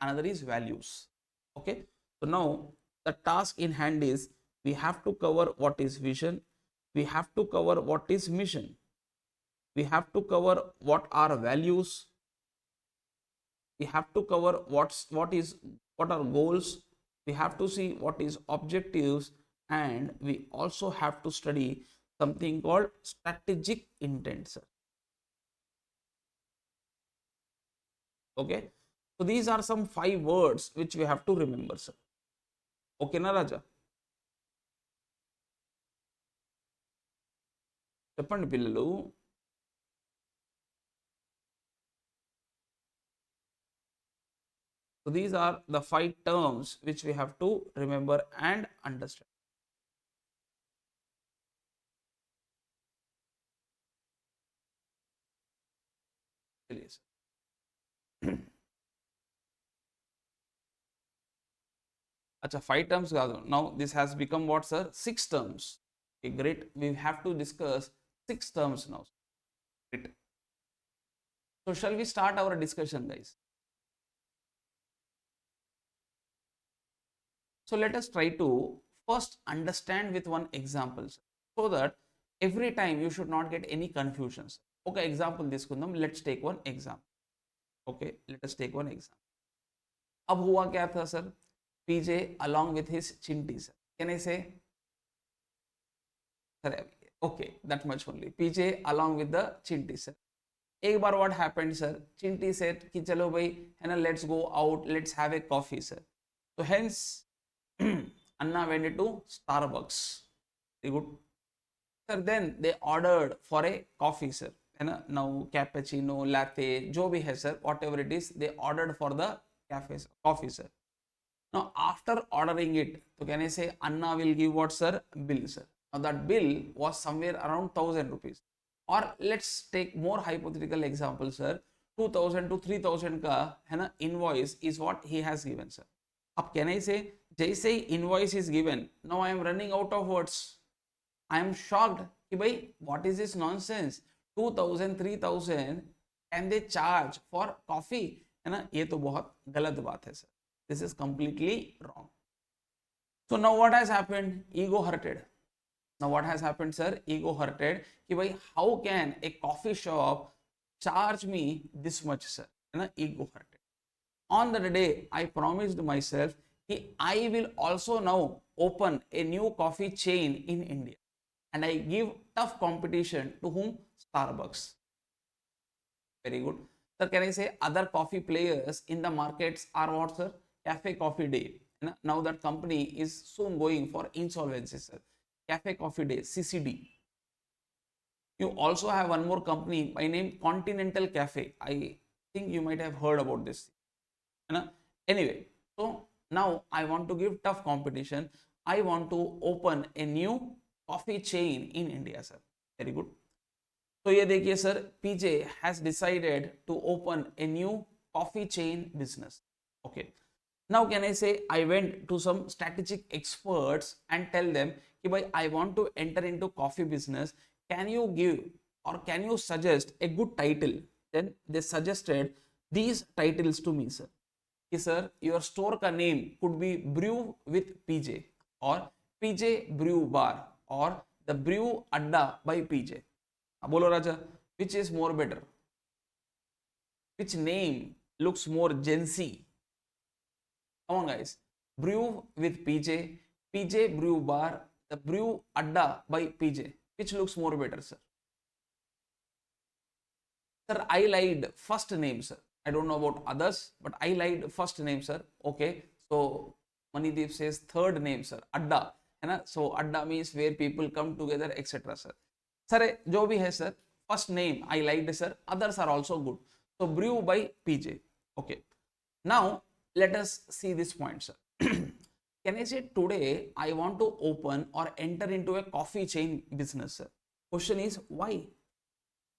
another is values. Okay, so now the task in hand is we have to cover what is vision, we have to cover what is mission, we have to cover what are values, we have to cover what are goals, we have to see what is objectives, and we also have to study something called strategic intent, sir. Okay, so these are some 5 words which we have to remember, sir. Okay na Raja? చెప్పండి పిల్లలు. So these are the 5 terms which we have to remember and understand. Please. Acha, 5 terms. Now this has become what, sir? 6 terms. Okay, great. We have to discuss 6 terms now. Great. So shall we start our discussion, guys? So let us try to first understand with one example, sir, so that every time you should not get any confusions. Okay, example this kundam. Let's take one example. Okay, let us take one example. अब हुआ क्या था sir? PJ along with his Chinty, sir. Can I say? Sir, okay, that much only. PJ along with the Chinty, sir. एक बार what happened, sir? Chinty said कि चलो भाई है ना, let's go out, let's have a coffee, sir. So hence Anna went to Starbucks. Very good. Sir, then they ordered for a coffee, sir. है ना, now cappuccino, latte, जो भी है sir, whatever it is, they ordered for the coffee, sir. Now, after ordering it, so can I say Anna will give what, sir? Bill, sir. Now, that bill was somewhere around 1000 rupees. Or let's take more hypothetical example, sir. 2000 to 3000 ka है ना invoice is what he has given, sir. अब can I say जैसे ही invoice is given, now I am running out of words. I am shocked कि भाई what is this nonsense? 2000 3000 and they charge for coffee, है ना, ये तो बहुत गलत बात है, sir. This is completely wrong. So now what has happened? Ego hurted. Now what has happened, sir? Ego hurted. कि भाई how can a coffee shop charge me this much, sir? है ना, ego hurted. On the day, I promised myself कि I will also now open a new coffee chain in India, and I give tough competition to whom? Starbucks. Very good. Sir, can I say other coffee players in the markets are what, sir? Cafe Coffee Day. Now that company is soon going for insolvency, sir. Cafe Coffee Day, CCD. You also have one more company by name Continental Cafe. I think you might have heard about this. Anyway, so now I want to give tough competition. I want to open a new coffee chain in India, sir. Very good. तो ये देखिए sir, PJ has decided to open a new coffee chain business. Okay, now can I say I went to some strategic experts and tell them कि भाई I want to enter into coffee business, can you give or can you suggest a good title? Then they suggested these titles to me, sir. कि sir, your store का name could be Brew with PJ, or PJ Brew Bar, or the Brew Adda by PJ. बोलो राजा, which is more better? Which name looks more Gen-Z? Come on, guys. Brew with PJ, PJ Brew Bar, the Brew Adda by PJ. Which looks more better, sir? Sir, I lied first name, sir. I don't know about others, but I lied first name, sir. Okay, so Manideep says third name, sir. Adda. है ना? So Adda means where people come together, etc. sir. Sir जो भी है sir, first name I like sir, others are also good. So brew by PJ. Okay. Now let us see this point, sir. Can I say today I want to open or enter into a coffee chain business, sir? Question is why?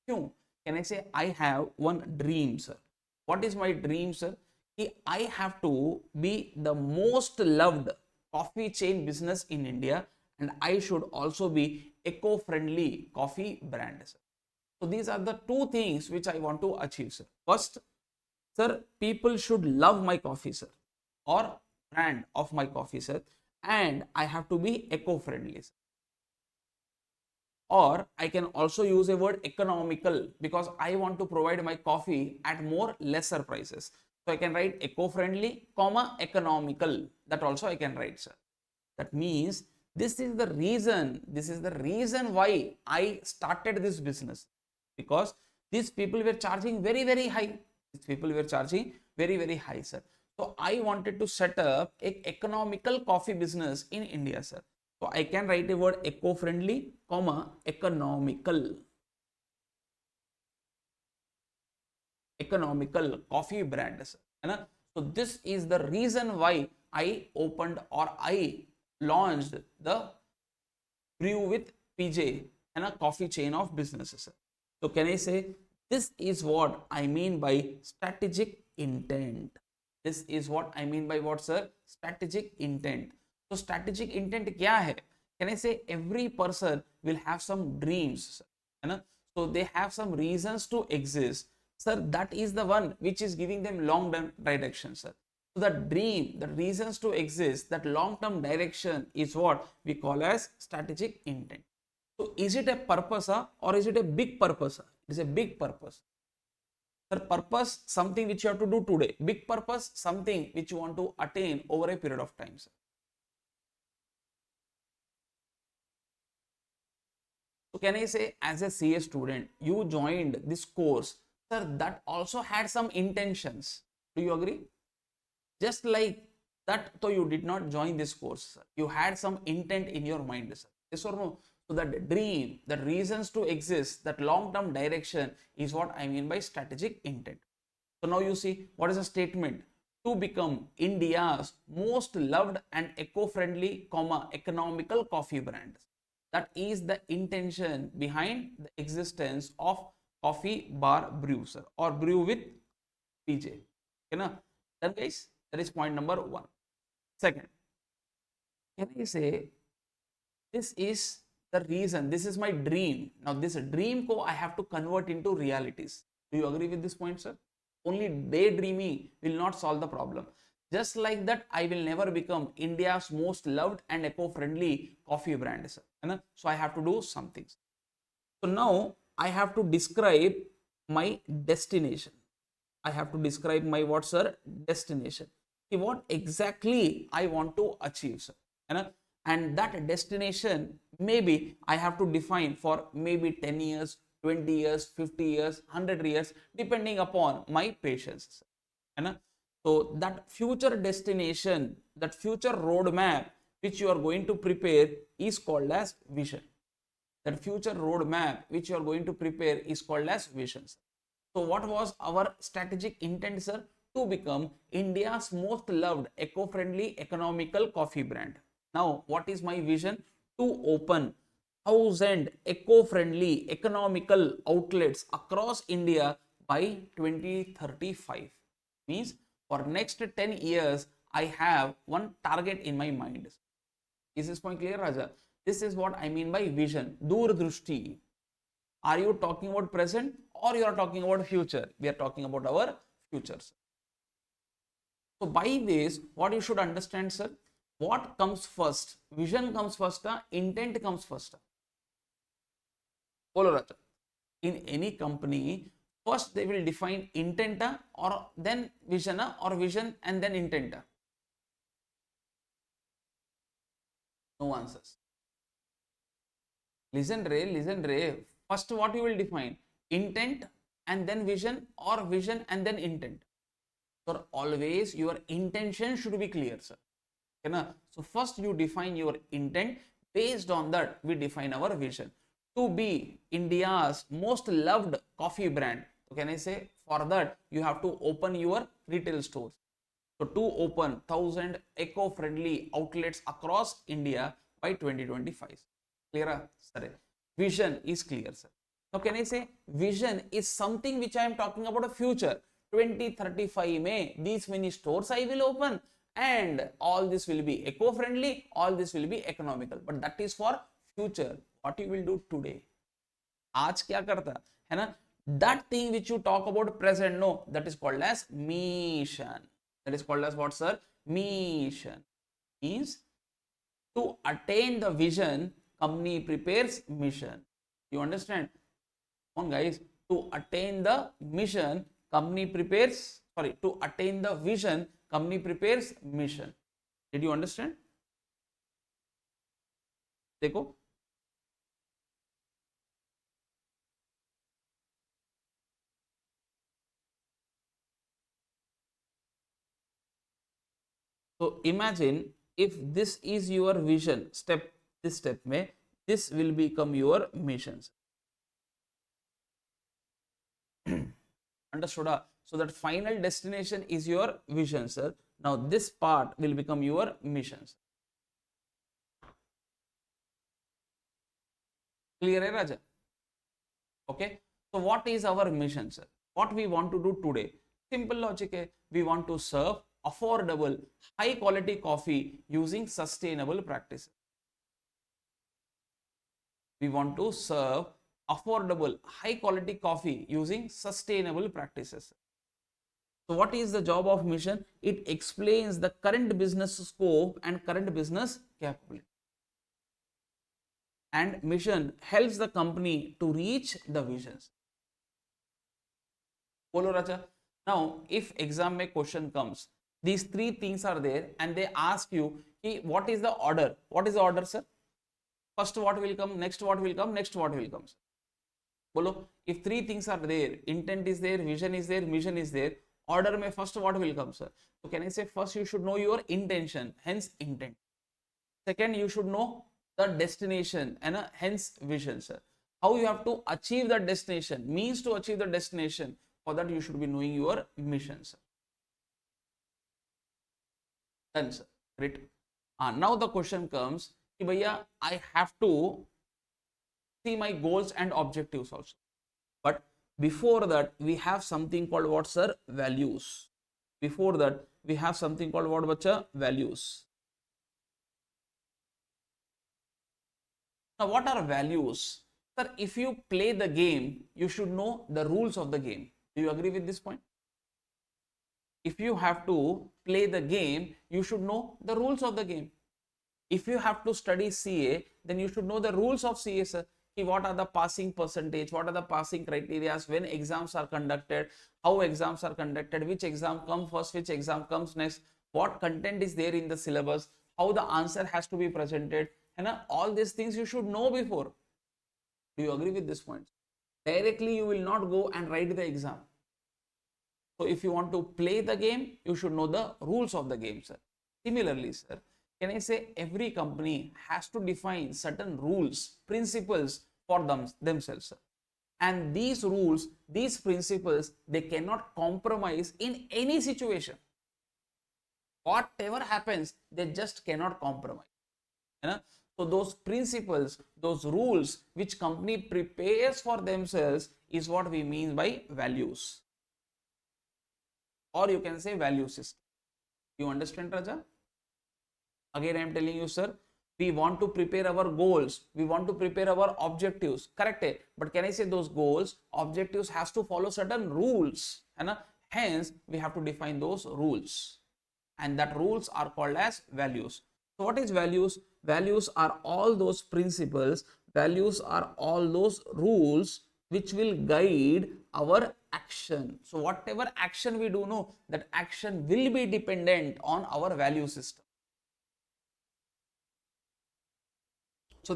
क्यों? Can I say I have one dream, sir? What is my dream, sir? कि I have to be the most loved coffee chain business in India, and I should also be eco-friendly coffee brand, sir. So these are the two things which I want to achieve, sir. First, sir, people should love my coffee, sir, or brand of my coffee, sir, and I have to be eco-friendly, sir. Or I can also use a word economical because I want to provide my coffee at more lesser prices. So I can write eco-friendly, comma, economical. That also I can write, sir. That means this is the reason why I started this business, because these people were charging very, very high. These people were charging very, very high, sir. So I wanted to set up a economical coffee business in India, sir. So I can write a word eco-friendly, comma, economical coffee brand, sir. So this is the reason why I opened or I launched the Brew with PJ and a coffee chain of businesses. So can I say this is what I mean by strategic intent? This is what I mean by what, sir? Strategic intent. So strategic intent क्या है? Can I say every person will have some dreams, sir? So they have some reasons to exist, sir. That is the one which is giving them long term direction, sir. So the dream, the reasons to exist, that long-term direction is what we call as strategic intent. So is it a purpose or is it a big purpose? It is a big purpose. The purpose, something which you have to do today. Big purpose, something which you want to attain over a period of time, sir. So can I say as a CA student, you joined this course, sir, that also had some intentions. Do you agree? Just like that, so you did not join this course, sir. You had some intent in your mind, sir. Yes or no? So that dream, the reasons to exist, that long-term direction is what I mean by strategic intent. So now you see what is a statement: to become India's most loved and eco-friendly, economical coffee brand. That is the intention behind the existence of coffee bar brew, sir, or brew with PJ. Okay, na? Then guys, that is point number one. Second, can I say this is the reason, this is my dream. Now this dream ko I have to convert into realities. Do you agree with this point, sir? Only daydreaming will not solve the problem. Just like that, I will never become India's most loved and eco-friendly coffee brand, sir. So I have to do something. So now I have to describe my destination. I have to describe my what, sir? Destination. What exactly I want to achieve, sir. And that destination, maybe I have to define for maybe 10 years, 20 years, 50 years, 100 years, depending upon my patience. So that future destination, that future roadmap which you are going to prepare is called as vision. That future roadmap which you are going to prepare is called as visions. So what was our strategic intent, sir? To become India's most loved eco-friendly economical coffee brand. Now, what is my vision? To open 1,000 eco-friendly economical outlets across India by 2035. Means for next 10 years, I have one target in my mind. Is this point clear, Raja? This is what I mean by vision. Durdrushti. Are you talking about present or you are talking about future? We are talking about our futures. So by this, what you should understand, sir, what comes first? Vision comes first, intent comes first. Follow, Raja. In any company, first they will define intent or then vision or vision and then intent. No answers. Listen, Ray, listen, Ray. First, what you will define? Intent and then vision, or vision and then intent. So always your intention should be clear, sir. Okay, so first you define your intent. Based on that, we define our vision. To be India's most loved coffee brand. So can I say for that you have to open your retail stores. So to open 1,000 eco-friendly outlets across India by 2025. Clear, sir? Vision is clear, sir. Now can I say vision is something which I am talking about a future. 2035 May, these many stores I will open and all this will be eco-friendly, all this will be economical. But that is for future. What you will do today? आज क्या करता है ना, That thing which you talk about present, no, that is called as mission. That is called as what, sir? Mission. Means to attain the vision, company prepares mission. You understand? Come on, guys. To attain the mission, company prepares, sorry, to attain the vision, company prepares mission. Did you understand? देखो. So imagine if this is your vision, this step may, this will become your missions. Understood? So that final destination is your vision, sir. Now this part will become your missions. Clear, hai, Raja? Okay. So what is our mission, sir? What we want to do today? Simple logic hai. We want to serve affordable, high quality coffee using sustainable practices. We want to serve affordable, high quality coffee using sustainable practices. So what is the job of mission? It explains the current business scope and current business capability. And mission helps the company to reach the visions. Bolo Raja. Now, if exam mein question comes, these three things are there and they ask you, what is the order? What is the order, sir? First what will come, next what will come, next what will come. Bolo, if three things are there, intent is there, vision is there, mission is there, order mein first what will come, sir? So can I say first you should know your intention, hence intent. Second, you should know the destination and hence vision, sir. How you have to achieve that destination, means to achieve the destination. For that you should be knowing your mission, sir. Done, sir. Great. Now the question comes, Bhaiya, I have to see my goals and objectives also. But before that, we have something called what, sir? Values. Before that, we have something called what, bacha? Values. Now, what are values? Sir, if you play the game, you should know the rules of the game. Do you agree with this point? If you have to play the game, you should know the rules of the game. If you have to study CA, then you should know the rules of CA, sir. What are the passing percentage, what are the passing criteria, when exams are conducted, how exams are conducted, which exam comes first, which exam comes next, what content is there in the syllabus, how the answer has to be presented, and all these things you should know before. Do you agree with this point? Directly you will not go and write the exam. So if you want to play the game, you should know the rules of the game, sir. Similarly, sir, can I say every company has to define certain rules, principles for themselves, sir. And these rules, these principles, they cannot compromise in any situation. Whatever happens, they just cannot compromise. You know? So those principles, those rules which company prepares for themselves is what we mean by values. Or you can say value system. You understand, Raja? Again, I am telling you, sir, we want to prepare our goals. We want to prepare our objectives. Correct? But can I say those goals, objectives has to follow certain rules. And hence, we have to define those rules. And that rules are called as values. So what is values? Values are all those principles. Values are all those rules which will guide our action. So whatever action we do, know that action will be dependent on our value system. So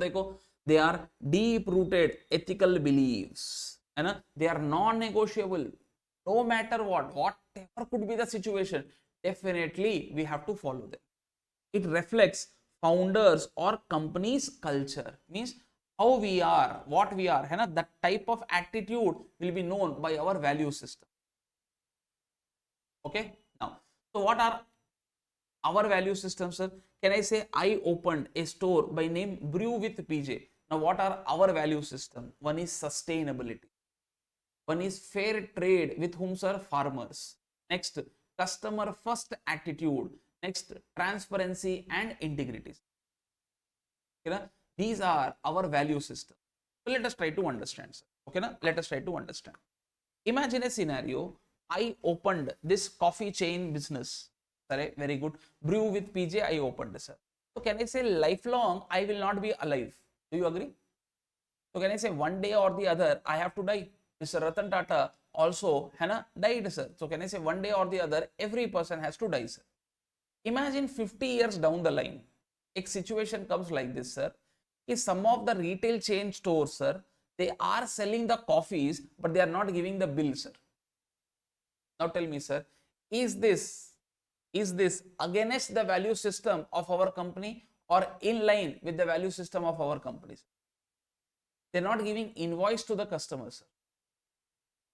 they are deep rooted ethical beliefs, and they are non-negotiable. No matter whatever could be the situation, definitely we have to follow them. It reflects founders or company's culture, means how we are, what we are, that type of attitude will be known by our value system. Okay, now, so what are our value systems, sir? Can I say I opened a store by name Brew with PJ? Now, what are our value system? One is sustainability. One is fair trade with whom, sir? Farmers. Next, customer first attitude. Next, transparency and integrity. Okay, na? These are our value system. So let us try to understand, sir. Okay, na? Let us try to understand. Imagine a scenario. I opened this coffee chain business. Sorry, very good. Brew with PJ, I opened, sir. So can I say lifelong I will not be alive? Do you agree? So can I say one day or the other I have to die? Mr. Ratan Tata also died, sir. So can I say one day or the other every person has to die, sir? Imagine 50 years down the line, a situation comes like this, sir. Is some of the retail chain stores, sir, they are selling the coffees, but they are not giving the bill, sir. Now tell me, sir, is this is this against the value system of our company or in line with the value system of our companies? They're not giving invoice to the customers, sir.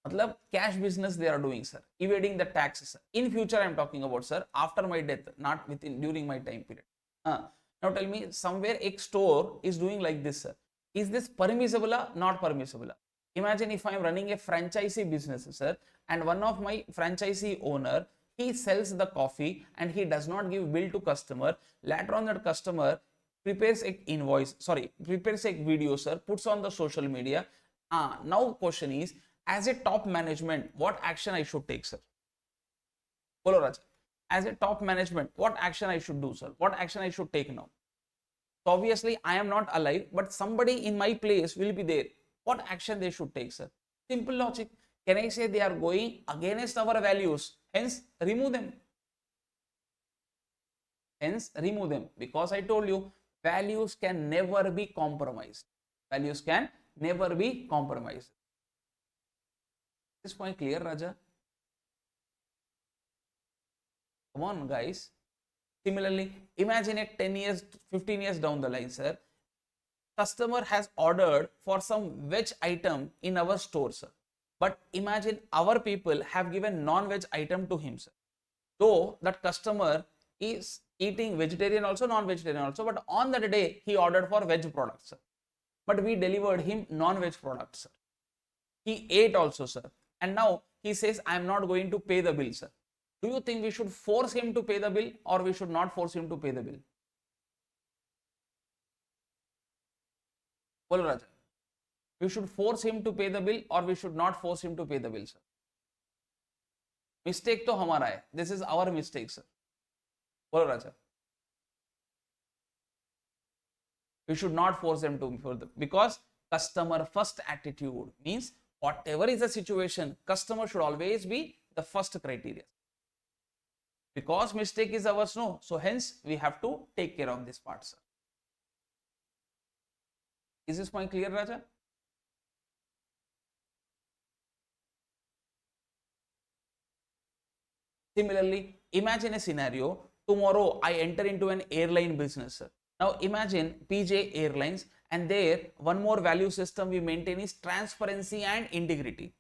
मतलब cash business they are doing, sir, evading the taxes, sir. In future I'm talking about, sir, after my death, not within during my time period. Now tell me, somewhere a store is doing like this, sir. Is this permissible or not permissible? Imagine if I am running a franchisee business, sir, and one of my franchisee owner, he sells the coffee and he does not give bill to customer. Later on that customer prepares a invoice, sorry, prepares a video, sir, puts on the social media. Now question is, as a top management, what action I should take, sir? Bolo Raja. As a top management, what action I should do, sir? What action I should take now? So obviously I am not alive, but somebody in my place will be there. What action they should take, sir? Simple logic. Can I say they are going against our values? Hence remove them. Hence remove them, because I told you values can never be compromised. Values can never be compromised. This point clear, Raja? Come on, guys. Similarly, imagine it 10 years, 15 years down the line, sir. Customer has ordered for some veg item in our store, sir. But imagine our people have given non-veg item to him, sir. Though that customer is eating vegetarian also, non-vegetarian also, but on that day he ordered for veg products, sir. But we delivered him non-veg products, sir. He ate also, sir. And now he says, I am not going to pay the bill, sir. Do you think we should force him to pay the bill or we should not force him to pay the bill? Bolo Raja. We should force him to pay the bill or we should not force him to pay the bill, sir? Mistake to hamara hai. This is our mistake, sir. Bolo Raja. We should not force them to further, because customer first attitude means whatever is the situation, customer should always be the first criteria. Because mistake is ours, no. So hence we have to take care of this part, sir. Is this point clear, Raja? Similarly, imagine a scenario. Tomorrow I enter into an airline business, sir. Now imagine PJ Airlines, and there one more value system we maintain is transparency and integrity.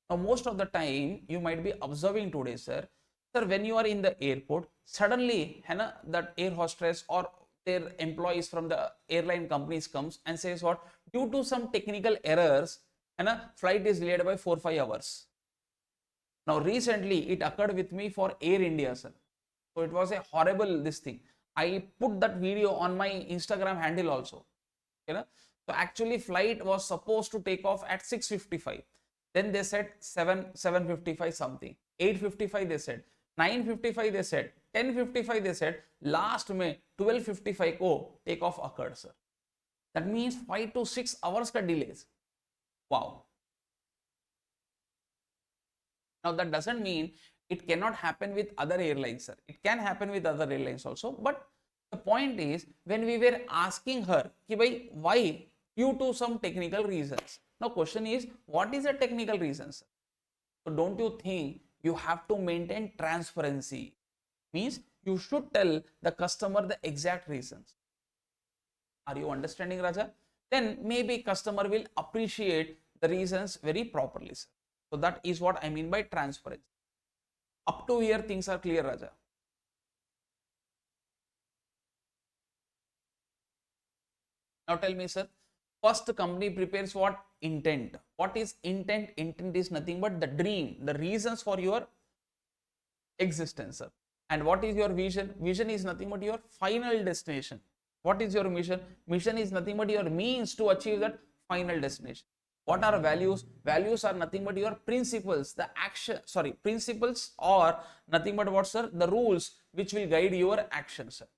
Now most of the time you might be observing today, sir, when you are in the airport, suddenly that air hostess or their employees from the airline companies comes and says what, due to some technical errors, flight is delayed by 4-5 hours. Now recently it occurred with me for Air India, sir. So it was a horrible this thing. I put that video on my Instagram handle also. So actually flight was supposed to take off at 6:55. Then they said 7:55 something. 8:55 they said. 9:55 they said. 10:55 they said. Last May 12:55 take off occurred, sir. That means 5 to 6 hours ka delays. Wow. Now that doesn't mean it cannot happen with other airlines, sir. It can happen with other airlines also. But the point is, when we were asking her, why? Due to some technical reasons. Now question is, what is the technical reasons? So don't you think you have to maintain transparency? Means you should tell the customer the exact reasons. Are you understanding, Raja? Then maybe customer will appreciate the reasons very properly, sir. So that is what I mean by transparency. Up to here things are clear, Raja. Now tell me, sir, first company prepares what? Intent. What is intent? Intent is nothing but the dream, the reasons for your existence, sir. And what is your vision? Vision is nothing but your final destination. What is your mission? Mission is nothing but your means to achieve that final destination. What are values? Values are nothing but your principles, the action, sorry, principles or nothing but what, sir? The rules which will guide your actions, sir.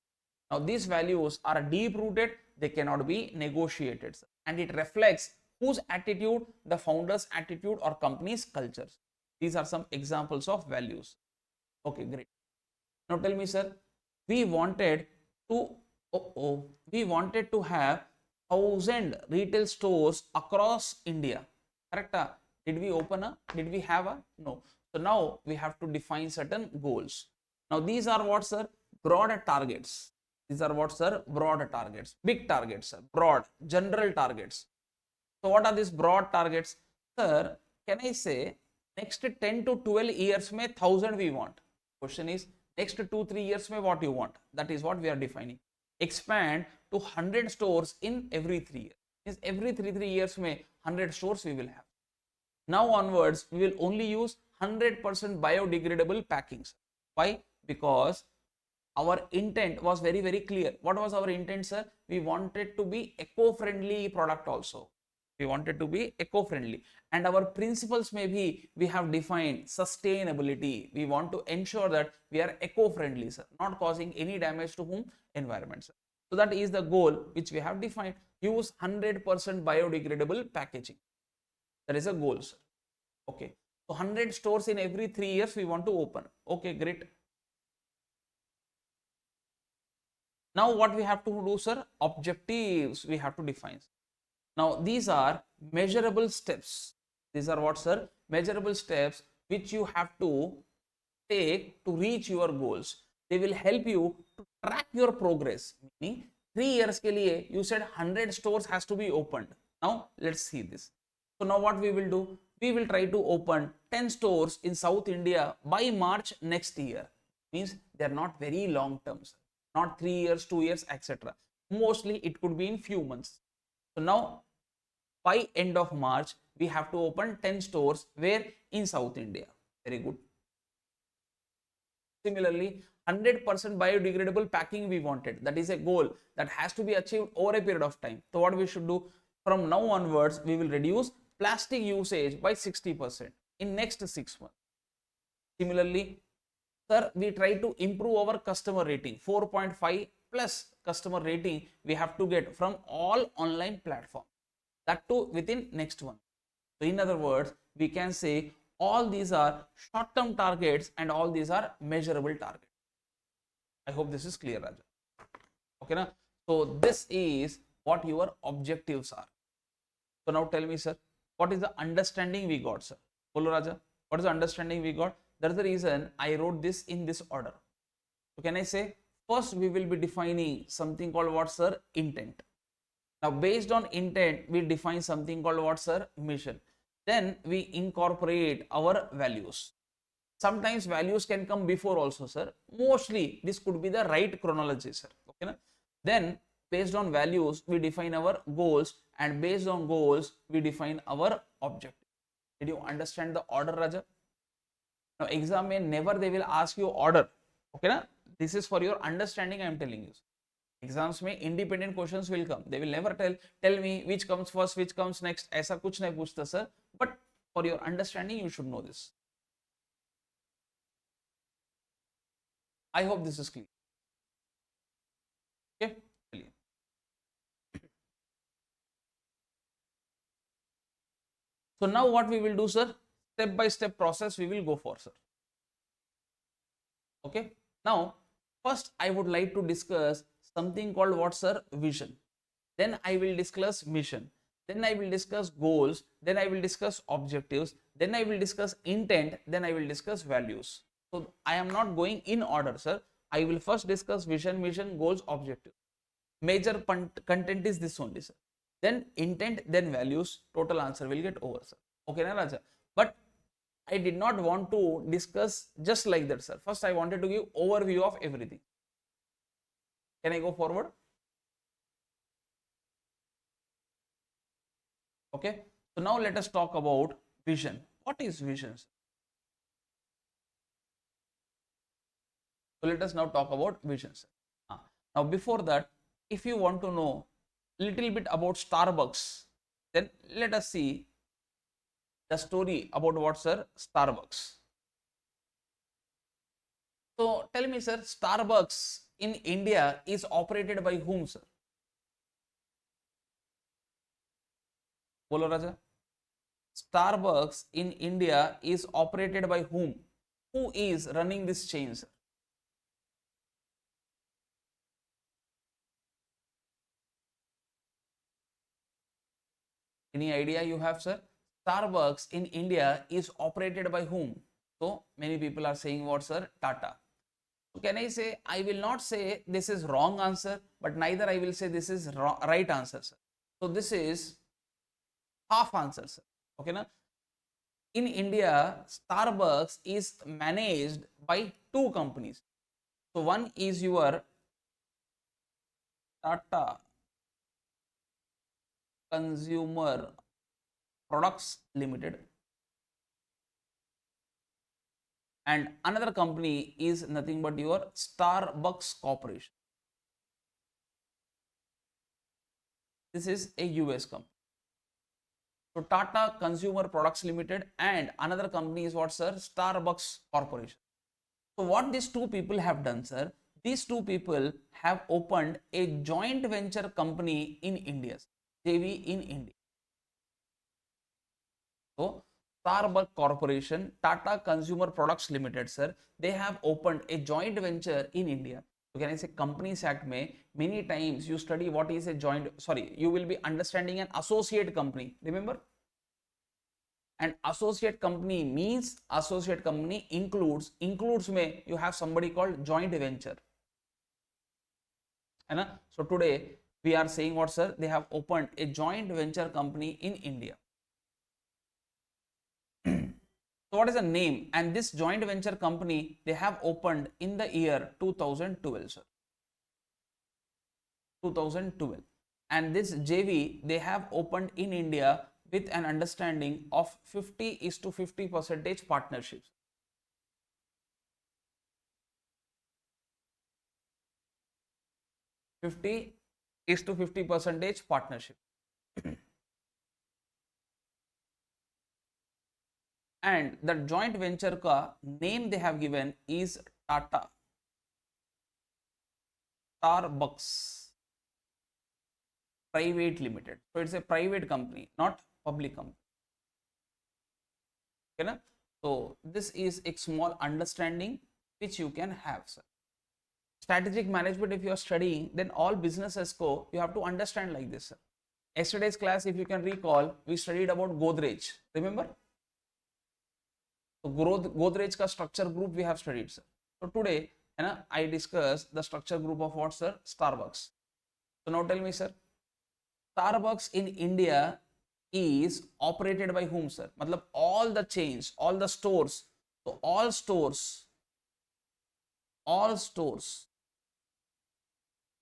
Now, these values are deep rooted, they cannot be negotiated, sir. And it reflects whose attitude, the founder's attitude or company's cultures. These are some examples of values. Okay, great. Now tell me, sir, we wanted to, we wanted to have 1,000 retail stores across India. Correct? Did we open a? Did we have a? No. So now we have to define certain goals. Now these are what, sir? Broad targets. These are what, sir? Broad targets. Big targets, sir. Broad, general targets. So what are these broad targets? Sir, can I say next 10 to 12 years में 1,000 we want? Question is next 2-3 years में what you want? That is what we are defining. Expand to 100 stores in every 3 years. Means every 3 years में 100 stores we will have. Now onwards, we will only use 100% biodegradable packings. Why? Because our intent was very clear. What was our intent, sir? We wanted to be eco-friendly product also. We wanted to be eco-friendly, and our principles may be, we have defined sustainability. We want to ensure that we are eco-friendly, sir, not causing any damage to whom? Environment, sir. So that is the goal which we have defined. Use 100% biodegradable packaging. That is a goal, sir. Okay. So 100 stores in every 3 years we want to open. Okay, great. Now what we have to do, sir? Objectives we have to define. Now these are measurable steps. These are what, sir? Measurable steps which you have to take to reach your goals. They will help you to track your progress. Meaning 3 years ke liye you said 100 stores has to be opened. Now let's see this. So now what we will do? We will try to open 10 stores in South India by March next year. Means they are not very long terms, not 3 years, 2 years, etc. Mostly it could be in few months. So now by end of March, we have to open 10 stores where? In South India. Very good. Similarly, 100% biodegradable packing we wanted. That is a goal that has to be achieved over a period of time. So what we should do? From now onwards, we will reduce plastic usage by 60% in next 6 months. Similarly, sir, we try to improve our customer rating. 4.5 plus customer rating we have to get from all online platforms. That too within next one. So in other words, we can say all these are short-term targets and all these are measurable targets. I hope this is clear, Raja. Okay, na? So this is what your objectives are. So now tell me, sir, what is the understanding we got, sir? Follow, Raja. What is the understanding we got? That's the reason I wrote this in this order. So can I say first we will be defining something called what, sir? Intent. Now based on intent, we define something called what, sir? Mission. Then we incorporate our values. Sometimes values can come before also, sir. Mostly this could be the right chronology, sir. Okay, na? Then based on values, we define our goals, and based on goals, we define our objective. Did you understand the order, Raja? Now exam may never they will ask you order. Okay, na? This is for your understanding, I am telling you. Exams में independent questions will come. They will never tell me which comes first, which comes next. ऐसा कुछ नहीं पूछता, sir. But for your understanding, you should know this. I hope this is clear. Okay. So now what we will do, sir? Step by step process we will go for, sir. Okay. Now first I would like to discuss something called what, sir? Vision. Then I will discuss mission. Then I will discuss goals. Then I will discuss objectives. Then I will discuss intent. Then I will discuss values. So I am not going in order, sir. I will first discuss vision, mission, goals, objectives. Major content is this only, sir. Then intent, then values. Total answer will get over, sir. Okay, na, Raja? But I did not want to discuss just like that, sir. First, I wanted to give overview of everything. Can I go forward? Okay. So now let us talk about vision. What is vision, sir? So let us now talk about vision, sir. Now before that, if you want to know little bit about Starbucks, then let us see the story about what, sir? Starbucks. So tell me, sir, Starbucks in India is operated by whom, sir? Bolo Raja. Starbucks in India is operated by whom? Who is running this chain, sir? Any idea you have, sir? Starbucks in India is operated by whom? So many people are saying what, sir? Tata. So can I say, I will not say this is wrong answer, but neither I will say this is right answer, sir. So this is half answer, sir. Okay, na? In India, Starbucks is managed by two companies. So one is your Tata Consumer Products Limited, and another company is nothing but your Starbucks Corporation. This is a US company. So Tata Consumer Products Limited and another company is what, sir? Starbucks Corporation. So what these two people have done, sir? These two people have opened a joint venture company in India, JV in India. So Starbucks Corporation, Tata Consumer Products Limited, sir, they have opened a joint venture in India. So can I say Companies Act may many times you study what is a joint, sorry, you will be understanding an associate company. Remember? An associate company means associate company includes may you have somebody called joint venture. So today we are saying what, sir? They have opened a joint venture company in India. So what is the name? And this joint venture company they have opened in the year 2012, sir. 2012. And this JV they have opened in India with an understanding of 50 is to 50 percentage partnerships. 50 is to 50 percentage partnership. And the joint venture ka name they have given is Tata Starbucks Private Limited. So it's a private company, not public company. Okay, na? So this is a small understanding which you can have, sir. Strategic management, if you are studying, then all businesses go, you have to understand like this, sir. Yesterday's class, if you can recall, we studied about Godrej. Remember? So Godrej ka structure group we have studied, sir. So today, I discuss the structure group of what, sir? Starbucks. So now tell me, sir, Starbucks in India is operated by whom, sir? Matlab all the chains, all the stores. So all stores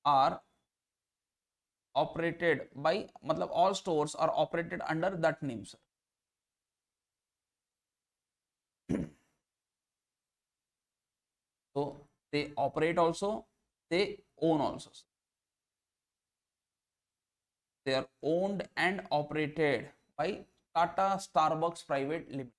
are operated by, matlab all stores are operated under that name, sir. So they operate also, they own also, sir. They are owned and operated by Tata Starbucks Private Limited.